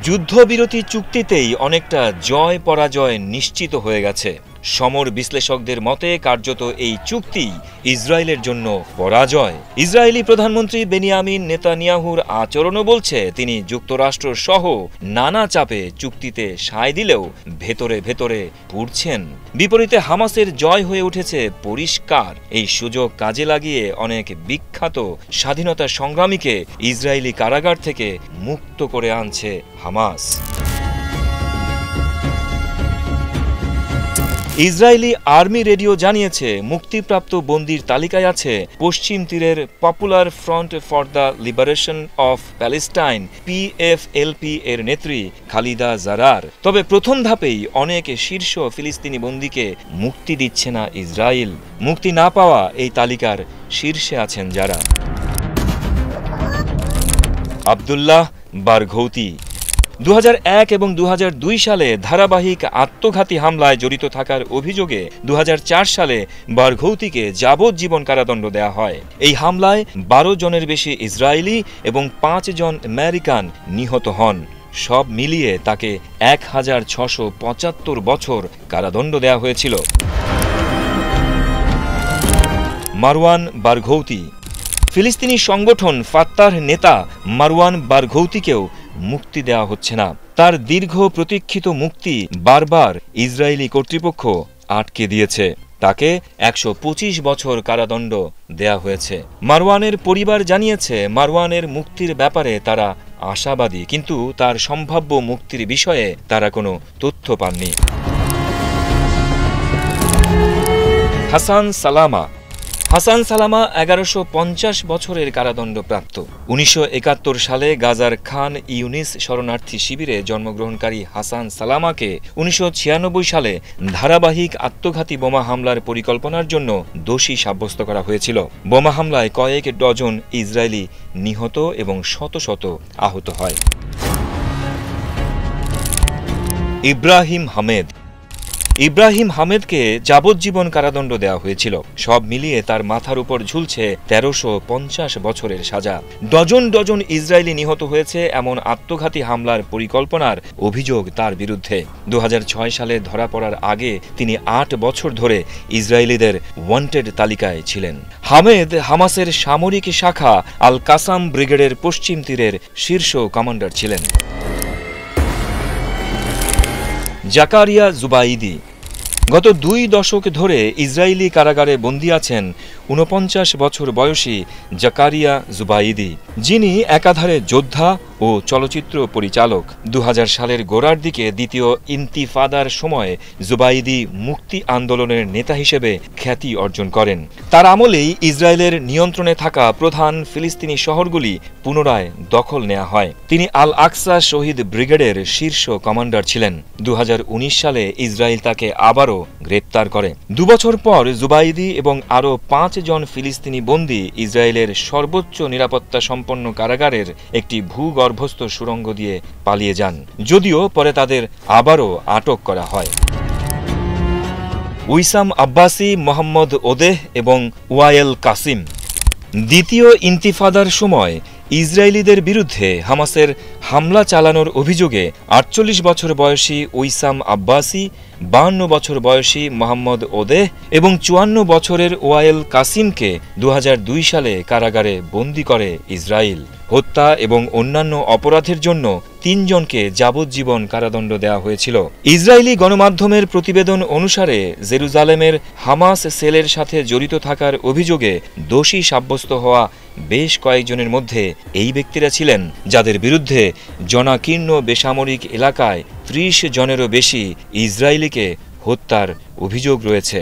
যুদ্ধবিরতি চুক্তিতেই অনেকটা জয় পরাজয় নিশ্চিত হয়ে গেছে। সমর বিশ্লেষকদের মতে কার্যত এই চুক্তি ইসরায়েলের জন্য পরাজয়। ইসরায়েলি প্রধানমন্ত্রী বেনিয়ামিন নেতানিয়াহুর আচরণও বলছে তিনি যুক্তরাষ্ট্র সহ নানা চাপে চুক্তিতে সায় দিলেও ভেতরে ভেতরে পুড়ছেন। বিপরীতে হামাসের জয় হয়ে উঠেছে পরিষ্কার। এই সুযোগ কাজে লাগিয়ে অনেক বিখ্যাত স্বাধীনতা সংগ্রামীকে ইসরায়েলি কারাগার থেকে মুক্ত করে আনছে হামাস। ইসরায়েলি আর্মি রেডিও জানিয়েছে মুক্তিপ্রাপ্ত বন্দীর তালিকায় আছে পশ্চিম তীরের popular front for the liberation of Palestine PFLP এর নেত্রী খালিদা জারার। তবে প্রথম ধাপেই অনেক শীর্ষ ফিলিস্তিনি বন্দীকে মুক্তি দিচ্ছে না ইসরায়েল। মুক্তি না পাওয়া এই তালিকার শীর্ষে আছেন যারা: আব্দুল্লাহ বারঘৌতি 2001 এবং 2002 সালে ধারাবাহিক আত্মঘাতী হামলায় জড়িত থাকার অভিযোগে 2004 সালে বারঘৌতিকে যাবজ্জীবন কারাদণ্ড দেয়া হয়। এই হামলায় 12 জনের বেশি ইসরায়েলি এবং 5 জন আমেরিকান নিহত হন। সব মিলিয়ে তাকে 1675 বছর কারাদণ্ড দেয়া হয়েছিল। মারওয়ান বারঘৌতি ফিলিস্তিনি সংগঠন ফাত্তার নেতা মারওয়ান বারঘৌতিকেও মুক্তি দেওয়া হচ্ছে না। তার দীর্ঘ প্রতীক্ষিত মুক্তি বারবার ইসরায়েলি কর্তৃপক্ষ আটকে দিয়েছে। তাকে 125 বছর কারাদণ্ড দেয়া হয়েছে। মারওয়ানের পরিবার জানিয়েছে মারওয়ানের মুক্তির ব্যাপারে তারা আশাবাদী, কিন্তু তার সম্ভাব্য মুক্তির বিষয়ে তারা কোনো তথ্য পাননি। হাসান সালামা 1150 বছরের কারাদণ্ডপ্রাপ্ত। 1971 সালে গাজার খান ইউনিস শরণার্থী শিবিরে জন্মগ্রহণকারী হাসান সালামাকে 1996 সালে ধারাবাহিক আত্মঘাতী বোমা হামলার পরিকল্পনার জন্য দোষী সাব্যস্ত করা হয়েছিল। বোমা হামলায় কয়েক ডজন ইসরায়েলি নিহত এবং শত শত আহত হয়। ইব্রাহিম হামেদকে যাবজ্জীবন কারাদণ্ড দেওয়া হয়েছিল। সব মিলিয়ে তার মাথার উপর ঝুলছে 1350 বছরের সাজা। ডজন ডজন ইসরায়েলি নিহত হয়েছে এমন আত্মঘাতী হামলার পরিকল্পনার অভিযোগ তার বিরুদ্ধে। 2006 সালে ধরা পড়ার আগে তিনি 8 বছর ধরে ইসরায়েলিদের ওয়ান্টেড তালিকায় ছিলেন। হামেদ হামাসের সামরিক শাখা আল কাসাম ব্রিগেডের পশ্চিম তীরের শীর্ষ কমান্ডার ছিলেন। জাকারিয়া জুবাইদি গত 2 দশক ধরে ইসরায়েলি কারাগারে বন্দী আছেন 49 বছর বয়সী জাকারিয়া জুবাইদি, যিনি একাধারে যোদ্ধা ও চলচ্চিত্র পরিচালক। 2000 সালের গোড়ার দিকে দ্বিতীয় ইন্তিফাদার সময় জুবাইদি মুক্তি আন্দোলনের নেতা হিসেবে খ্যাতি অর্জন করেন। তার আমলেই ইসরায়েলের নিয়ন্ত্রণে থাকা প্রধান ফিলিস্তিনি শহরগুলি পুনরায় দখল নেওয়া হয়। তিনি আল আকসা শহীদ ব্রিগেডের শীর্ষ কমান্ডার ছিলেন। 2019 সালে ইসরায়েল তাকে আবারও গ্রেপ্তার করে। 2 বছর পর জুবাইদি এবং আরও 5 জন ফিলিস্তিনি বন্দী ইসরায়েলের সর্বোচ্চ নিরাপত্তা সম্পন্ন কারাগারের একটি ভূগর্ভস্থ সুড়ঙ্গ দিয়ে পালিয়ে যান, যদিও পরে তাদের আবারও আটক করা হয়। উইসাম আব্বাসি, মোহাম্মদ ওদেহ এবং ওয়ায়েল কাসিম দ্বিতীয় ইন্তিফাদার সময় ইসরায়েলিদের বিরুদ্ধে হামাসের হামলা চালানোর অভিযোগে 48 বছর বয়সী উইসাম আব্বাসি, 52 বছর বয়সী মোহাম্মদ ওদেহ এবং 54 বছরের ওয়ায়েল কাসিমকে 2002 সালে কারাগারে বন্দী করে ইসরায়েল। হত্যা এবং অন্যান্য অপরাধের জন্য 3 জনকে যাবজ্জীবন কারাদণ্ড দেওয়া হয়েছিল। ইসরায়েলি গণমাধ্যমের প্রতিবেদন অনুসারে জেরুজালেমের হামাস সেলের সাথে জড়িত থাকার অভিযোগে দোষী সাব্যস্ত হওয়া বেশ কয়েকজনের মধ্যে এই ব্যক্তিরা ছিলেন, যাদের বিরুদ্ধে জনাকীর্ণ বেসামরিক এলাকায় 30 জনেরও বেশি ইসরায়েলিকে হত্যার অভিযোগ রয়েছে।